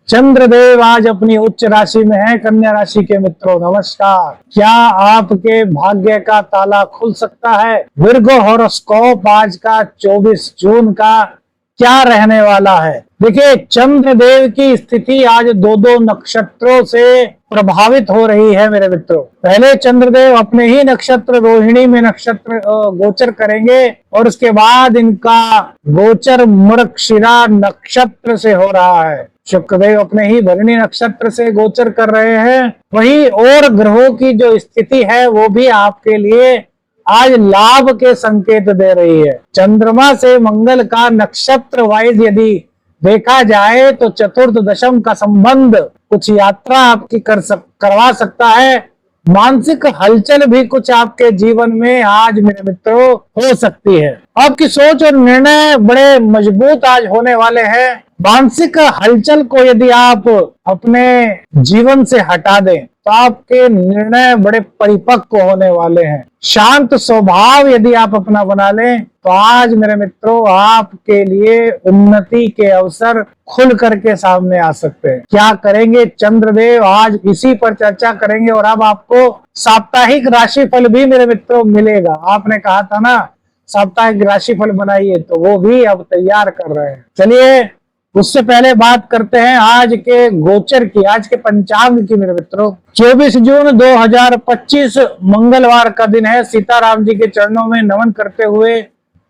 चंद्रदेव आज अपनी उच्च राशि में है। कन्या राशि के मित्रों नमस्कार। क्या आपके भाग्य का ताला खुल सकता है? विर्गो हॉरोस्कोप आज का 24 जून का क्या रहने वाला है? देखिए, चंद्रदेव की स्थिति आज दो नक्षत्रों से प्रभावित हो रही है मेरे मित्रों। पहले चंद्रदेव अपने ही नक्षत्र रोहिणी में नक्षत्र गोचर करेंगे और उसके बाद इनका गोचर मृगशिरा नक्षत्र से हो रहा है। शुक्रदेव अपने ही भरणी नक्षत्र से गोचर कर रहे हैं। वहीं और ग्रहों की जो स्थिति है वो भी आपके लिए आज लाभ के संकेत दे रही है। चंद्रमा से मंगल का नक्षत्र वाइज यदि देखा जाए तो चतुर्थ दशम का संबंध कुछ यात्रा आपकी करवा सकता है। मानसिक हलचल भी कुछ आपके जीवन में आज मेरे मित्रों हो सकती है। आपकी सोच और निर्णय बड़े मजबूत आज होने वाले हैं। मानसिक हलचल को यदि आप अपने जीवन से हटा दें तो आपके निर्णय बड़े परिपक्व होने वाले हैं। शांत स्वभाव यदि आप अपना बना लें तो आज मेरे मित्रों आपके लिए उन्नति के अवसर खुल करके सामने आ सकते हैं। क्या करेंगे चंद्रदेव, आज इसी पर चर्चा करेंगे। और अब आपको साप्ताहिक राशिफल भी मेरे मित्रों मिलेगा। आपने कहा था ना साप्ताहिक राशिफल बनाइए, तो वो भी अब तैयार कर रहे हैं। चलिए उससे पहले बात करते हैं आज के गोचर की, आज के पंचांग की मेरे मित्रों। 24 जून 2025 मंगलवार का दिन है। सीताराम जी के चरणों में नमन करते हुए,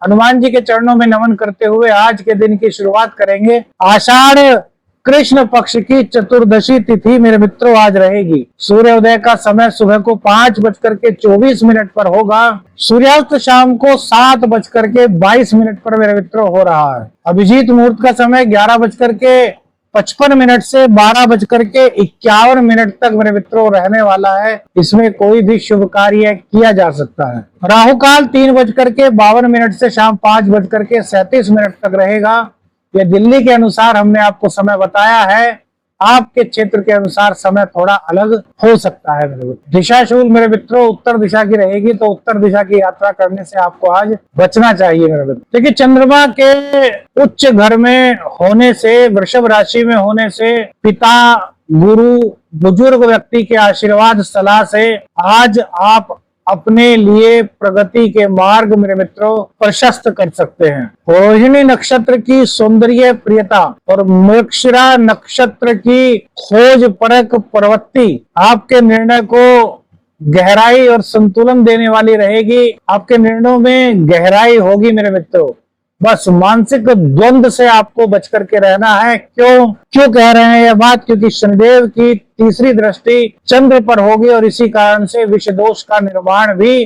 हनुमान जी के चरणों में नमन करते हुए आज के दिन की शुरुआत करेंगे। आषाढ़ कृष्ण पक्ष की चतुर्दशी तिथि मेरे मित्रों आज रहेगी। सूर्योदय का समय सुबह को 5:24 पर होगा। सूर्यास्त शाम को 7:22 पर मेरे मित्रों हो रहा है। अभिजीत मुहूर्त का समय 11:55 से 12:51 तक मेरे मित्रों रहने वाला है। इसमें कोई भी शुभ कार्य किया जा सकता है। राहु काल 3:52 से शाम 5:37 तक रहेगा। ये दिल्ली के अनुसार हमने आपको समय बताया है। आपके क्षेत्र के अनुसार समय थोड़ा अलग हो सकता है। दिशाशूल मेरे मित्रों उत्तर दिशा की रहेगी, तो उत्तर दिशा की यात्रा करने से आपको आज बचना चाहिए मेरे मित्रों। देखिए, चंद्रमा के उच्च घर में होने से, वृषभ राशि में होने से, पिता, गुरु, बुजुर्ग व्यक्ति के आशीर्वाद सलाह से आज आप अपने लिए प्रगति के मार्ग मेरे मित्रों प्रशस्त कर सकते हैं। रोहिणी नक्षत्र की सौंदर्य प्रियता और मृगशिरा नक्षत्र की खोज परक प्रवृत्ति आपके निर्णय को गहराई और संतुलन देने वाली रहेगी। आपके निर्णयों में गहराई होगी मेरे मित्रों। बस मानसिक द्वंद से आपको बच करके रहना है। क्यों कह रहे हैं यह बात? क्योंकि शनिदेव की तीसरी दृष्टि चंद्र पर होगी और इसी कारण से विष दोष का निर्माण भी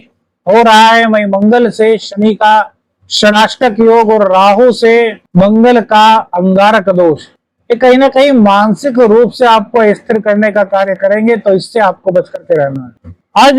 हो रहा है। वहीं मंगल से शनि का षणाष्टक योग और राहु से मंगल का अंगारक दोष, ये कहीं ना कहीं मानसिक रूप से आपको स्थिर करने का कार्य करेंगे, तो इससे आपको बच करके रहना है। आज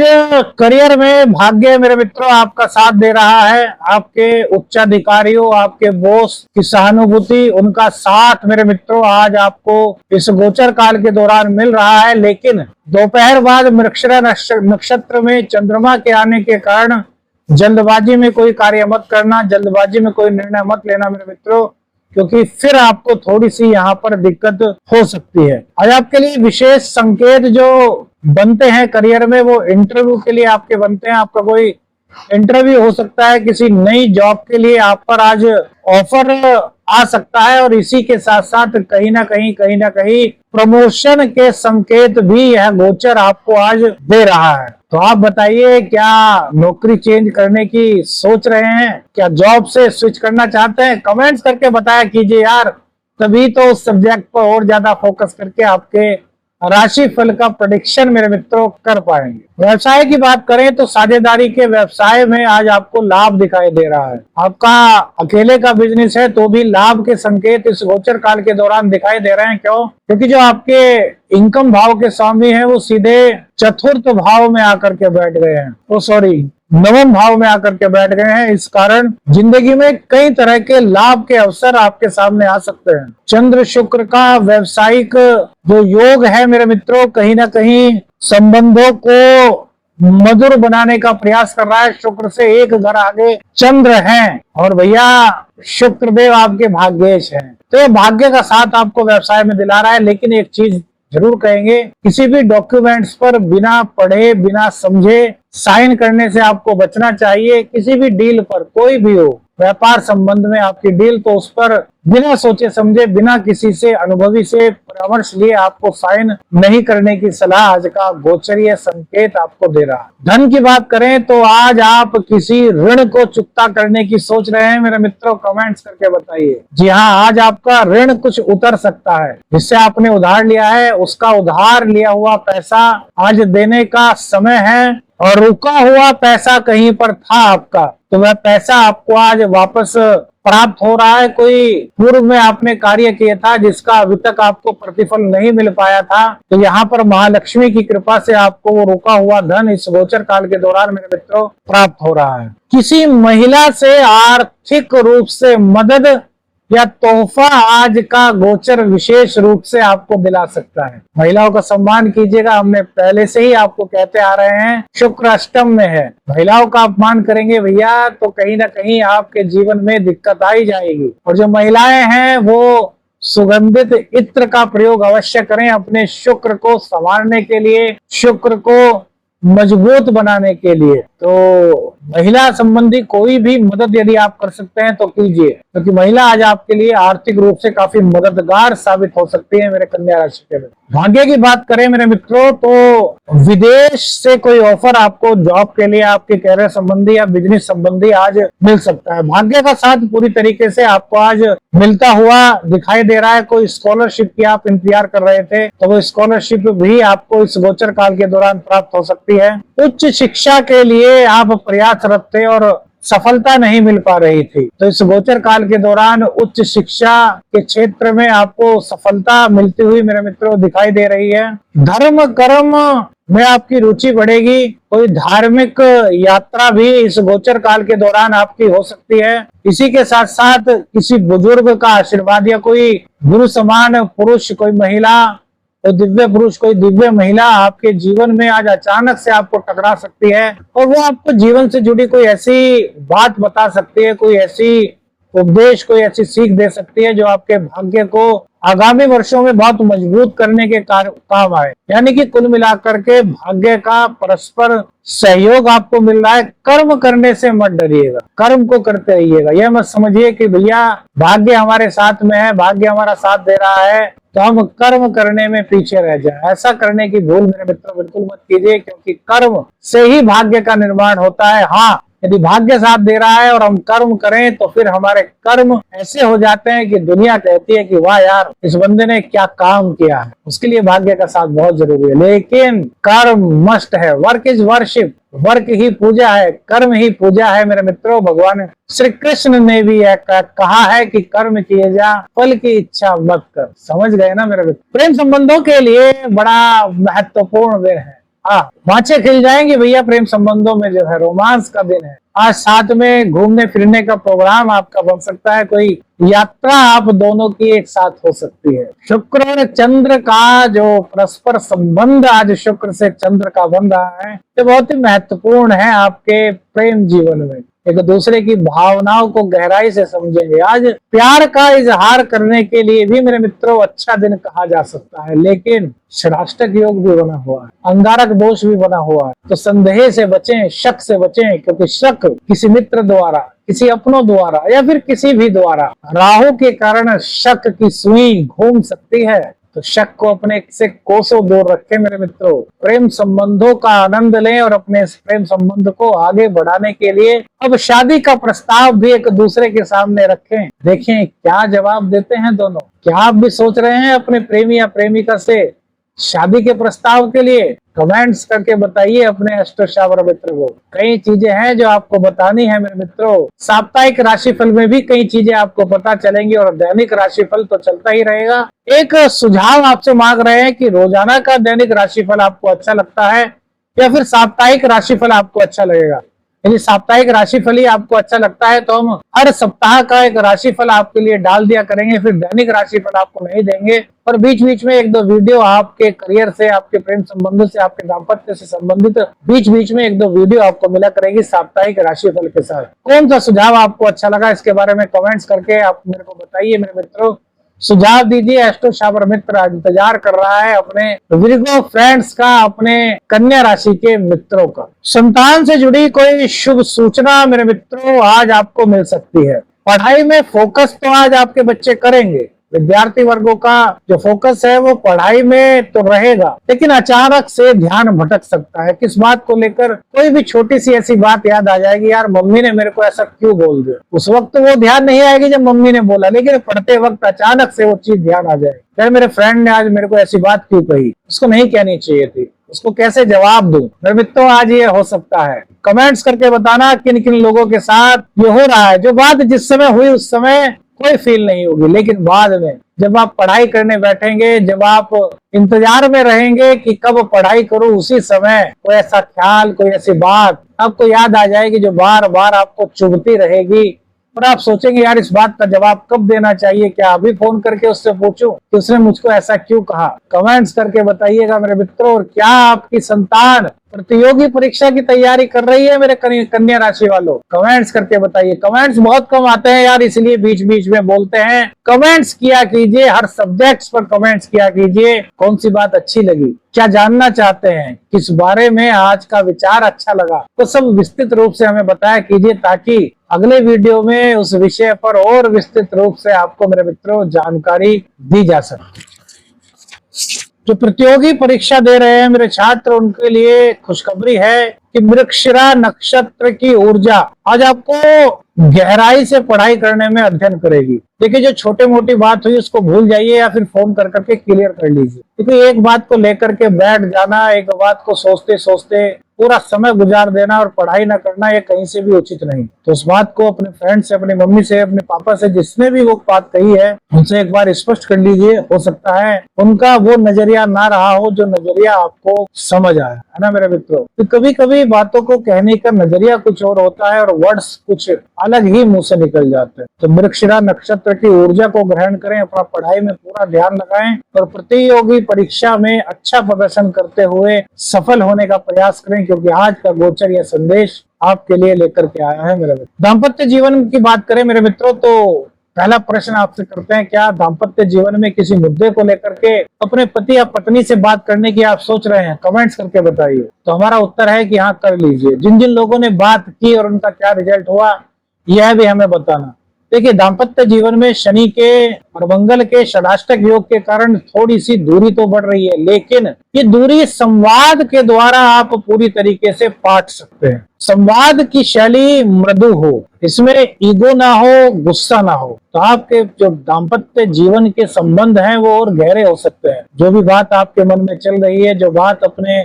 करियर में भाग्य मेरे मित्रों आपका साथ दे रहा है। आपके उच्चाधिकारियों, आपके बॉस की सहानुभूति, उनका साथ मेरे मित्रों आज आपको इस गोचर काल के दौरान मिल रहा है। लेकिन दोपहर बाद मृगशिरा नक्षत्र में चंद्रमा के आने के कारण जल्दबाजी में कोई कार्य मत करना, जल्दबाजी में कोई निर्णय मत लेना मेरे मित्रों, क्योंकि फिर आपको थोड़ी सी यहाँ पर दिक्कत हो सकती है। आज आपके लिए विशेष संकेत जो बनते हैं करियर में, वो इंटरव्यू के लिए आपके बनते हैं। आपका कोई इंटरव्यू हो सकता है, किसी नई जॉब के लिए आप पर आज ऑफर आ सकता है। और इसी के साथ साथ कहीं ना कहीं प्रमोशन के संकेत भी यह गोचर आपको आज दे रहा है। तो आप बताइए, क्या नौकरी चेंज करने की सोच रहे हैं? क्या जॉब से स्विच करना चाहते हैं? कमेंट्स करके बताया कीजिए यार, तभी तो उस सब्जेक्ट पर और ज्यादा फोकस करके आपके राशि फल का प्रेडिक्शन मेरे मित्रों कर पाएंगे। व्यवसाय की बात करें तो साझेदारी के व्यवसाय में आज आपको लाभ दिखाई दे रहा है। आपका अकेले का बिजनेस है तो भी लाभ के संकेत इस गोचर काल के दौरान दिखाई दे रहे हैं। क्यों? क्योंकि जो आपके इनकम भाव के स्वामी है वो सीधे चतुर्थ भाव में आकर के बैठ गए हैं, नवम भाव में आकर के बैठ गए हैं। इस कारण जिंदगी में कई तरह के लाभ के अवसर आपके सामने आ सकते हैं। चंद्र शुक्र का व्यवसायिक जो योग है मेरे मित्रों, कहीं ना कहीं संबंधों को मधुर बनाने का प्रयास कर रहा है। शुक्र से एक घर आगे चंद्र हैं और भैया शुक्रदेव आपके भाग्येश हैं, तो ये भाग्य का साथ आपको व्यवसाय में दिला रहा है। लेकिन एक चीज जरूर कहेंगे, किसी भी डॉक्यूमेंट्स पर बिना पढ़े बिना समझे साइन करने से आपको बचना चाहिए। किसी भी डील पर, कोई भी हो, व्यापार संबंध में आपकी डील, तो उस पर बिना सोचे समझे, बिना किसी से अनुभवी से परामर्श लिए आपको साइन नहीं करने की सलाह आज का गोचरीय संकेत आपको दे रहा है। धन की बात करें तो आज आप किसी ऋण को चुकता करने की सोच रहे हैं मेरे मित्रों, कमेंट्स करके बताइए। जी हाँ, आज आपका ऋण कुछ उतर सकता है। जिससे आपने उधार लिया है उसका उधार लिया हुआ पैसा आज देने का समय है, और रुका हुआ पैसा कहीं पर था आपका, तो वह पैसा आपको आज वापस प्राप्त हो रहा है। कोई पूर्व में आपने कार्य किया था जिसका अभी तक आपको प्रतिफल नहीं मिल पाया था, तो यहाँ पर महालक्ष्मी की कृपा से आपको वो रुका हुआ धन इस गोचर काल के दौरान मेरे मित्रों प्राप्त हो रहा है। किसी महिला से आर्थिक रूप से मदद या तोहफा आज का गोचर विशेष रूप से आपको दिला सकता है। महिलाओं का सम्मान कीजिएगा, हमने पहले से ही आपको कहते आ रहे हैं, शुक्र अष्टम में है। महिलाओं का अपमान करेंगे भैया तो कहीं ना कहीं आपके जीवन में दिक्कत आई जाएगी। और जो महिलाएं हैं वो सुगंधित इत्र का प्रयोग अवश्य करें अपने शुक्र को संवारने के लिए, शुक्र को मजबूत बनाने के लिए। तो महिला संबंधी कोई भी मदद यदि आप कर सकते हैं तो कीजिए, क्योंकि महिला आज आपके लिए आर्थिक रूप से काफी मददगार साबित हो सकती है मेरे कन्या राशि के लिए। भाग्य की बात करें मेरे मित्रों तो विदेश से कोई ऑफर आपको जॉब के लिए, आपके कैरियर संबंधी या बिजनेस संबंधी आज मिल सकता है। भाग्य का साथ पूरी तरीके से आपको आज मिलता हुआ दिखाई दे रहा है। कोई स्कॉलरशिप की आप इंतजार कर रहे थे तो वो स्कॉलरशिप भी आपको इस गोचर काल के दौरान प्राप्त हो सकती है। उच्च शिक्षा के लिए आप प्रयासरत थे और सफलता नहीं मिल पा रही थी, तो इस गोचर काल के दौरान उच्च शिक्षा के क्षेत्र में आपको सफलता मिलती हुई मेरे मित्रों दिखाई दे रही है। धर्म कर्म में आपकी रुचि बढ़ेगी। कोई धार्मिक यात्रा भी इस गोचर काल के दौरान आपकी हो सकती है। इसी के साथ साथ किसी बुजुर्ग का आशीर्वाद या कोई गुरु समान पुरुष, कोई महिला, कोई दिव्य पुरुष, कोई दिव्य महिला आपके जीवन में आज अचानक से आपको टकरा सकती है और वो आपको जीवन से जुड़ी कोई ऐसी बात बता सकती है, कोई ऐसी उपदेश, कोई ऐसी सीख दे सकती है जो आपके भाग्य को आगामी वर्षों में बहुत मजबूत करने के काम आए। यानी कि कुल मिलाकर के भाग्य का परस्पर सहयोग आपको मिल रहा है। कर्म करने से मत डरिएगा, कर्म को करते रहिएगा। यह मत समझिए कि भैया भाग्य हमारे साथ में है, भाग्य हमारा साथ दे रहा है तो हम कर्म करने में पीछे रह जाए। ऐसा करने की भूल मेरे मित्रों बिल्कुल मत कीजिए, क्योंकि कर्म से ही भाग्य का निर्माण होता है। हाँ, यदि भाग्य साथ दे रहा है और हम कर्म करें तो फिर हमारे कर्म ऐसे हो जाते हैं कि दुनिया कहती है कि वाह यार, इस बंदे ने क्या काम किया है। उसके लिए भाग्य का साथ बहुत जरूरी है, लेकिन कर्म मस्ट है। वर्क इज वर्शिप, वर्क ही पूजा है, कर्म ही पूजा है मेरे मित्रों। भगवान श्री कृष्ण ने भी कहा है कि कर्म किए जा, फल की इच्छा मत कर। समझ गए ना मेरे मित्र। प्रेम संबंधों के लिए बड़ा महत्वपूर्ण दिन है। बाँचे खिल जाएंगे भैया प्रेम संबंधों में, जो है रोमांस का दिन है। आज साथ में घूमने फिरने का प्रोग्राम आपका बन सकता है, कोई यात्रा आप दोनों की एक साथ हो सकती है। शुक्र और चंद्र का जो परस्पर संबंध आज शुक्र से चंद्र का बन रहा है, ये बहुत ही महत्वपूर्ण है आपके प्रेम जीवन में। एक दूसरे की भावनाओं को गहराई से समझेंगे। आज प्यार का इजहार करने के लिए भी मेरे मित्रों अच्छा दिन कहा जा सकता है, लेकिन षडाष्टक योग भी बना हुआ है, अंगारक दोष भी बना हुआ है। तो संदेह से बचें, शक से बचें, क्योंकि शक किसी मित्र द्वारा, किसी अपनों द्वारा या फिर किसी भी द्वारा राहु के कारण शक की सुई घूम सकती है। तो शक को अपने से कोसों दूर रखें मेरे मित्रों। प्रेम संबंधों का आनंद लें और अपने इस प्रेम संबंध को आगे बढ़ाने के लिए अब शादी का प्रस्ताव भी एक दूसरे के सामने रखें। देखें क्या जवाब देते हैं दोनों। क्या आप भी सोच रहे हैं अपने प्रेमी या प्रेमिका से शादी के प्रस्ताव के लिए? कमेंट्स करके बताइए अपने अष्टश्रावर मित्र को। कई चीजें हैं जो आपको बतानी है मेरे मित्रों। साप्ताहिक राशिफल में भी कई चीजें आपको पता चलेंगी और दैनिक राशिफल तो चलता ही रहेगा। एक सुझाव आपसे मांग रहे हैं कि रोजाना का दैनिक राशिफल आपको अच्छा लगता है या फिर साप्ताहिक राशिफल आपको अच्छा लगेगा? यदि साप्ताहिक राशिफल ही आपको अच्छा लगता है तो हम हर सप्ताह का एक राशिफल आपके लिए डाल दिया करेंगे, फिर दैनिक राशिफल आपको नहीं देंगे। और बीच बीच में एक दो वीडियो आपके करियर से, आपके प्रेम संबंध से, आपके दाम्पत्य से संबंधित बीच बीच में एक दो वीडियो आपको मिला करेगी साप्ताहिक राशिफल के साथ। कौन सा सुझाव आपको अच्छा लगा इसके बारे में कमेंट्स करके आप मेरे को बताइए मेरे मित्रों, सुझाव दीजिए। एस्ट्रो शाबर मित्र इंतजार कर रहा है अपने विर्गो फ्रेंड्स का, अपने कन्या राशि के मित्रों का। संतान से जुड़ी कोई शुभ सूचना मेरे मित्रों आज आपको मिल सकती है। पढ़ाई में फोकस तो आज आपके बच्चे करेंगे, विद्यार्थी वर्गों का जो फोकस है वो पढ़ाई में तो रहेगा, लेकिन अचानक से ध्यान भटक सकता है। किस बात को लेकर? कोई भी छोटी सी ऐसी बात याद आ जाएगी, यार मम्मी ने मेरे को ऐसा क्यों बोल दिया। उस वक्त वो ध्यान नहीं आएगी जब मम्मी ने बोला, लेकिन पढ़ते वक्त अचानक से वो चीज ध्यान आ जाएगी। यार मेरे फ्रेंड ने आज मेरे को ऐसी बात क्यों कही, उसको नहीं कहनी चाहिए थी, उसको कैसे जवाब दूं। मेरे मित्रों आज ये हो सकता है। कमेंट्स करके बताना किन किन लोगों के साथ ये हो रहा है। जो बात जिस समय हुई उस समय कोई फील नहीं होगी, लेकिन बाद में जब आप पढ़ाई करने बैठेंगे, जब आप इंतजार में रहेंगे कि कब पढ़ाई करूं, उसी समय कोई ऐसा ख्याल, कोई ऐसी बात आपको याद आ जाएगी जो बार बार आपको चुभती रहेगी। और आप सोचेंगे यार इस बात का जवाब कब देना चाहिए, क्या अभी फोन करके उससे पूछूं कि उसने मुझको ऐसा क्यों कहा। कमेंट्स करके बताइएगा मेरे मित्रों। और क्या आपकी संतान प्रतियोगी परीक्षा की तैयारी कर रही है मेरे कन्या राशि वालों? कमेंट्स करके बताइए। कमेंट्स बहुत कम आते हैं यार, इसलिए बीच बीच में बोलते हैं। कमेंट्स किया कीजिए, हर सब्जेक्ट्स पर कमेंट्स किया कीजिए। कौन सी बात अच्छी लगी, क्या जानना चाहते हैं, किस बारे में आज का विचार अच्छा लगा, तो सब विस्तृत रूप से हमें बताया कीजिए, ताकि अगले वीडियो में उस विषय पर और विस्तृत रूप से आपको मेरे मित्रों जानकारी दी जा सके। जो प्रतियोगी परीक्षा दे रहे हैं मेरे छात्र, उनके लिए खुशखबरी है कि मृगशिरा नक्षत्र की ऊर्जा आज आपको गहराई से पढ़ाई करने में अध्ययन करेगी। देखिए जो छोटी मोटी बात हुई उसको भूल जाइए या फिर फोन कर करके क्लियर कर लीजिए, क्योंकि एक बात को लेकर के बैठ जाना, एक बात को सोचते सोचते पूरा समय गुजार देना और पढ़ाई ना करना, ये कहीं से भी उचित नहीं। तो उस बात को अपने फ्रेंड से, अपनी मम्मी से, अपने पापा से, जिसने भी वो बात कही है, उनसे एक बार स्पष्ट कर लीजिए। हो सकता है उनका वो नजरिया ना रहा हो जो नजरिया आपको समझ आया, है ना मेरे मित्रों। तो कभी कभी बातों को कहने का नजरिया कुछ और होता है और वर्ड्स कुछ अलग ही मुंह से निकल जाते हैं। तो मृगशिरा नक्षत्र की ऊर्जा को ग्रहण करें, अपना पढ़ाई में पूरा ध्यान लगाएं और प्रतियोगी परीक्षा में अच्छा प्रदर्शन करते हुए सफल होने का प्रयास करें, क्योंकि आज का गोचर यह संदेश आपके लिए लेकर के आया है मेरे मित्र। दाम्पत्य जीवन की बात करें मेरे मित्रों, तो पहला प्रश्न आपसे करते हैं, क्या दाम्पत्य जीवन में किसी मुद्दे को लेकर के अपने पति या पत्नी से बात करने की आप सोच रहे हैं? कमेंट्स करके बताइए। तो हमारा उत्तर है कि हाँ, कर लीजिए। जिन जिन लोगों ने बात की और उनका क्या रिजल्ट हुआ यह भी हमें बताना। देखिए दाम्पत्य जीवन में शनि के और मंगल के षडाष्टक योग के कारण थोड़ी सी दूरी तो बढ़ रही है, लेकिन ये दूरी संवाद के द्वारा आप पूरी तरीके से पाट सकते हैं। संवाद की शैली मृदु हो, इसमें ईगो ना हो, गुस्सा ना हो, तो आपके जो दाम्पत्य जीवन के संबंध हैं वो और गहरे हो सकते हैं। जो भी बात आपके मन में चल रही है, जो बात अपने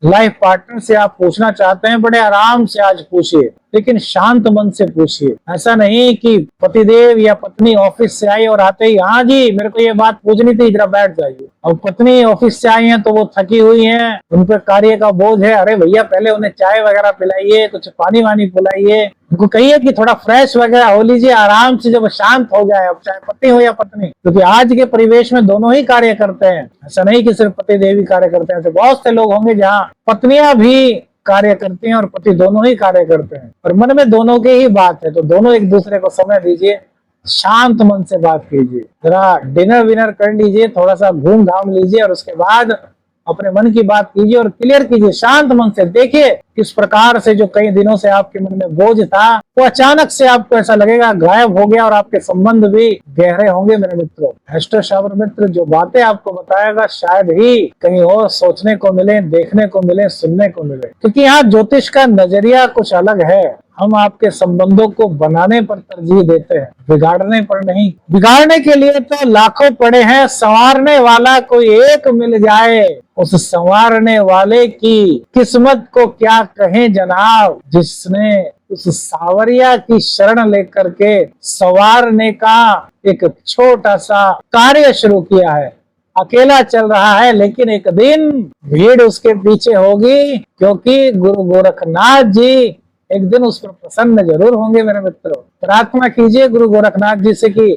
लाइफ पार्टनर से आप पूछना चाहते हैं, बड़े आराम से आज पूछिए, लेकिन शांत मन से पूछिए। ऐसा नहीं कि पतिदेव या पत्नी ऑफिस से आई और आते ही हाँ जी मेरे को ये बात पूछनी थी, जरा बैठ जाइए। और पत्नी ऑफिस से आई है तो वो थकी हुई है, उन पर कार्य का बोझ है, अरे भैया पहले उन्हें चाय वगैरह पिलाइए, कुछ पानी वानी पिलाइए, उनको कहिए कि थोड़ा फ्रेश वगैरह हो लीजिए आराम से, जब शांत हो जाए, अब चाहे पति हो या पत्नी, क्योंकि आज के परिवेश में दोनों ही कार्य करते हैं। ऐसा नहीं कि सिर्फ पति देव ही कार्य करते हैं, ऐसे बहुत से लोग होंगे जहाँ पत्नियां भी कार्य करती हैं और पति दोनों ही कार्य करते हैं, और मन में दोनों की ही बात है। तो दोनों एक दूसरे को समय दीजिए, शांत मन से बात कीजिए, जरा डिनर विनर कर लीजिए, थोड़ा सा घूम घाम लीजिए और उसके बाद अपने मन की बात कीजिए और क्लियर कीजिए शांत मन से। देखिए किस प्रकार से जो कई दिनों से आपके मन में बोझ था वो अचानक से आपको ऐसा लगेगा गायब हो गया, और आपके संबंध भी गहरे होंगे मेरे मित्रों। एस्ट्रो शाबर मित्र जो बातें आपको बताएगा शायद ही कहीं और सोचने को मिले, देखने को मिले, सुनने को मिले, क्योंकि यहाँ ज्योतिष का नजरिया कुछ अलग है। हम आपके संबंधों को बनाने पर तरजीह देते हैं, बिगाड़ने पर नहीं। बिगाड़ने के लिए तो लाखों पड़े हैं, संवारने वाला कोई एक मिल जाए, उस संवारने वाले की किस्मत को क्या कहें जनाब, जिसने उस सावरिया की शरण लेकर के संवारने का एक छोटा सा कार्य शुरू किया है। अकेला चल रहा है, लेकिन एक दिन भीड़ उसके पीछे होगी, क्योंकि गुरु गोरखनाथ जी एक दिन उस पर प्रसन्न जरूर होंगे मेरे मित्रों। प्रार्थना कीजिए गुरु गोरखनाथ जी से कि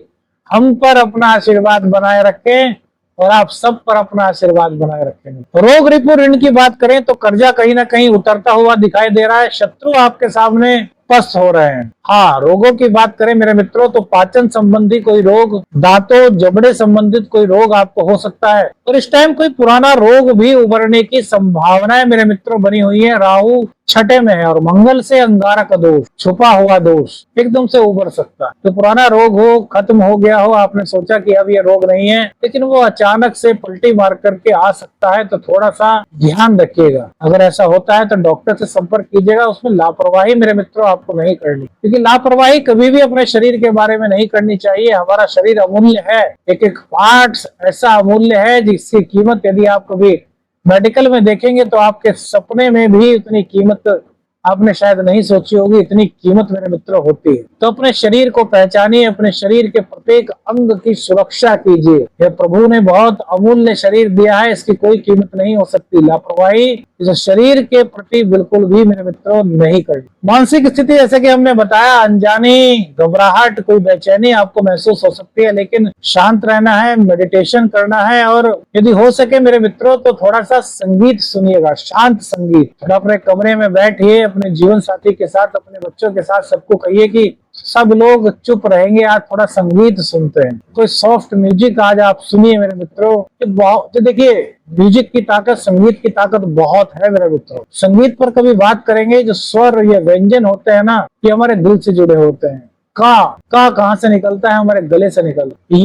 हम पर अपना आशीर्वाद बनाए रखें और आप सब पर अपना आशीर्वाद बनाए रखेंगे। रोग रिपु ऋण की बात करें तो कर्जा कहीं ना कहीं उतरता हुआ दिखाई दे रहा है, शत्रु आपके सामने पस्त हो रहे हैं। हाँ, रोगों की बात करें मेरे मित्रों तो पाचन संबंधी कोई रोग, दांतों जबड़े संबंधित कोई रोग आपको हो सकता है, और इस टाइम कोई पुराना रोग भी उभरने की संभावनाएं मेरे मित्रों बनी हुई है। राहु छठे में है और मंगल से अंगारक दोष, छुपा हुआ दोष एकदम से उभर सकता है। तो पुराना रोग हो, खत्म हो गया हो, आपने सोचा कि अब ये रोग नहीं है, लेकिन वो अचानक से पलटी मार करके आ सकता है, तो थोड़ा सा ध्यान रखिएगा। अगर ऐसा होता है तो डॉक्टर से संपर्क कीजिएगा। उसमें लापरवाही मेरे मित्रों आपको नहीं करनी, क्योंकि लापरवाही कभी भी अपने शरीर के बारे में नहीं करनी चाहिए। हमारा शरीर अमूल्य है, एक एक पार्ट ऐसा अमूल्य है जिसकी कीमत यदि आप कभी मेडिकल में देखेंगे तो आपके सपने में भी इतनी कीमत आपने शायद नहीं सोची होगी, इतनी कीमत मेरे मित्रों होती है। तो अपने शरीर को पहचानिए, अपने शरीर के प्रत्येक अंग की सुरक्षा कीजिए। ये प्रभु ने बहुत अमूल्य शरीर दिया है, इसकी कोई कीमत नहीं हो सकती। लापरवाही इस शरीर के प्रति बिल्कुल भी मेरे मित्रों नहीं करनी। मानसिक स्थिति जैसे कि हमने बताया, अनजानी घबराहट, कोई बेचैनी आपको महसूस हो सकती है, लेकिन शांत रहना है, मेडिटेशन करना है, और यदि हो सके मेरे मित्रों तो थोड़ा सा संगीत सुनिएगा, शांत संगीत। थोड़ा अपने कमरे में बैठिए, अपने जीवन साथी के साथ, अपने बच्चों के साथ सबको कहिए कि सब लोग चुप रहेंगे, आज थोड़ा संगीत सुनते हैं, कोई सॉफ्ट म्यूजिक आज आप सुनिए मेरे मित्रों। तो देखिए, म्यूजिक की ताकत, संगीत की ताकत बहुत है मेरे मित्रों। संगीत पर कभी बात करेंगे, जो स्वर, ये व्यंजन होते हैं ना, ये हमारे दिल से जुड़े होते हैं। का कहाँ से निकलता है? हमारे गले से निकलता है।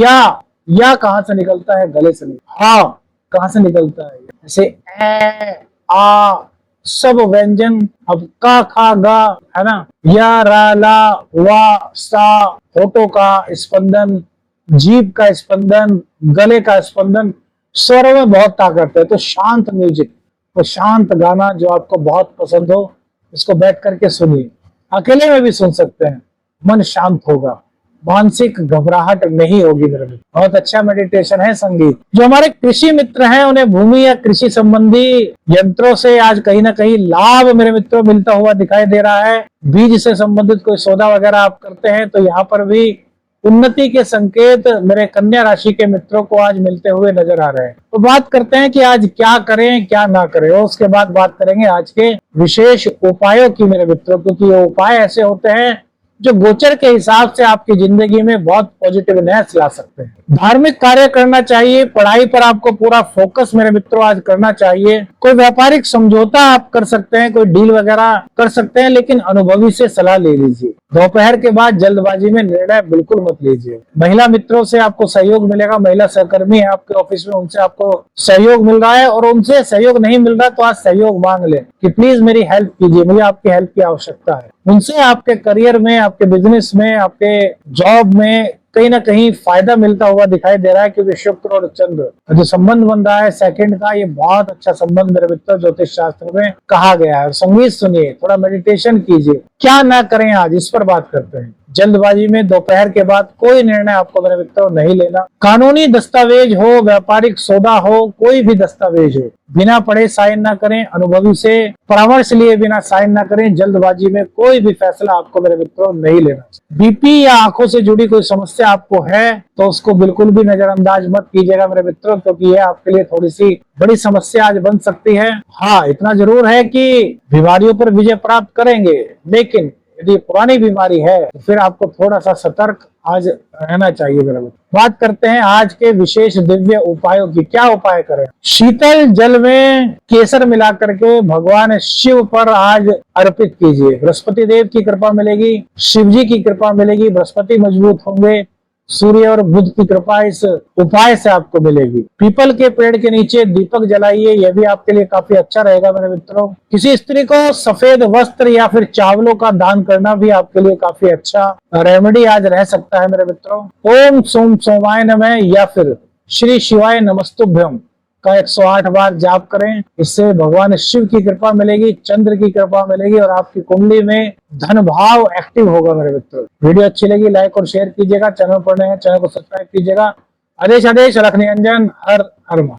या कहाँ से निकलता है? गले से निकलता है। हाँ कहाँ से निकलता है? जैसे ए, आ, सब व्यंजन। अब का, खा, गा, है ना, या, रा, ला, वा, सा, होठों का स्पंदन, जीभ का स्पंदन, गले का स्पंदन, स्वरों में बहुत ताकत है। तो शांत म्यूजिक, तो शांत गाना जो आपको बहुत पसंद हो, इसको बैठ करके सुनिए। अकेले में भी सुन सकते हैं, मन शांत होगा, मानसिक घबराहट नहीं होगी मेरे मित्र। बहुत अच्छा मेडिटेशन है संगीत। जो हमारे कृषि मित्र हैं, उन्हें भूमि या कृषि संबंधी यंत्रों से आज कहीं ना कहीं लाभ मेरे मित्रों मिलता हुआ दिखाई दे रहा है। बीज से संबंधित कोई सौदा वगैरह आप करते हैं तो यहाँ पर भी उन्नति के संकेत मेरे कन्या राशि के मित्रों को आज मिलते हुए नजर आ रहे हैं। तो बात करते हैं कि आज क्या करें क्या ना करें, और उसके बाद बात करेंगे आज के विशेष उपायों की मेरे मित्रों, क्योंकि ये उपाय ऐसे होते हैं जो गोचर के हिसाब से आपकी जिंदगी में बहुत पॉजिटिवनेस ला सकते हैं। धार्मिक कार्य करना चाहिए, पढ़ाई पर आपको पूरा फोकस मेरे मित्रों आज करना चाहिए। कोई व्यापारिक समझौता आप कर सकते हैं, कोई डील वगैरह कर सकते हैं, लेकिन अनुभवी से सलाह ले लीजिए। दोपहर के बाद जल्दबाजी में निर्णय बिल्कुल मत लीजिए। महिला मित्रों से आपको सहयोग मिलेगा, महिला सहकर्मी है आपके ऑफिस में, उनसे आपको सहयोग मिल रहा है, और उनसे सहयोग नहीं मिल रहा तो आज सहयोग मांग ले कि प्लीज मेरी हेल्प कीजिए, मुझे आपकी हेल्प की आवश्यकता है। उनसे आपके करियर में, आपके बिजनेस में, आपके जॉब में कहीं ना कहीं फायदा मिलता हुआ दिखाई दे रहा है, क्योंकि शुक्र और चंद्र जो संबंध बन रहा है सेकंड का, ये बहुत अच्छा संबंध मेरे मित्र ज्योतिष शास्त्र में कहा गया है। संगीत सुनिए, थोड़ा मेडिटेशन कीजिए। क्या ना करें आज, इस पर बात करते हैं। जल्दबाजी में दोपहर के बाद कोई निर्णय आपको मेरे मित्रों नहीं लेना। कानूनी दस्तावेज हो, व्यापारिक सौदा हो, कोई भी दस्तावेज हो, बिना पढ़े साइन ना करें, अनुभवी से परामर्श लिए बिना साइन ना करें। जल्दबाजी में कोई भी फैसला आपको मेरे मित्रों नहीं लेना। बीपी या आंखों से जुड़ी कोई समस्या आपको है तो उसको बिल्कुल भी नजरअंदाज मत कीजिएगा मेरे मित्रों, क्योंकि यह आपके लिए थोड़ी सी बड़ी समस्या आज बन सकती है। हाँ, इतना जरूर है कि बीमारियों पर विजय प्राप्त करेंगे, लेकिन यदि पुरानी बीमारी है तो फिर आपको थोड़ा सा सतर्क आज रहना चाहिए मेरे मित्र। बात करते हैं आज के विशेष दिव्य उपायों की। क्या उपाय करें? शीतल जल में केसर मिला करके भगवान शिव पर आज अर्पित कीजिए। बृहस्पति देव की कृपा मिलेगी, शिव जी की कृपा मिलेगी, बृहस्पति मजबूत होंगे, सूर्य और बुध की कृपा इस उपाय से आपको मिलेगी। पीपल के पेड़ के नीचे दीपक जलाइए, यह भी आपके लिए काफी अच्छा रहेगा मेरे मित्रों। किसी स्त्री को सफेद वस्त्र या फिर चावलों का दान करना भी आपके लिए काफी अच्छा रेमेडी आज रह सकता है मेरे मित्रों। ओम सोम सोमाय नमः या फिर श्री शिवाय नमस्तुभ्यम का 108 बार जाप करें। इससे भगवान शिव की कृपा मिलेगी, चंद्र की कृपा मिलेगी, और आपकी कुंडली में धन भाव एक्टिव होगा मेरे मित्रों। वीडियो अच्छी लगी लाइक और शेयर कीजिएगा। चैनल पर नए हैं चैनल को सब्सक्राइब कीजिएगा। आदेश रख निरंजन, हर हर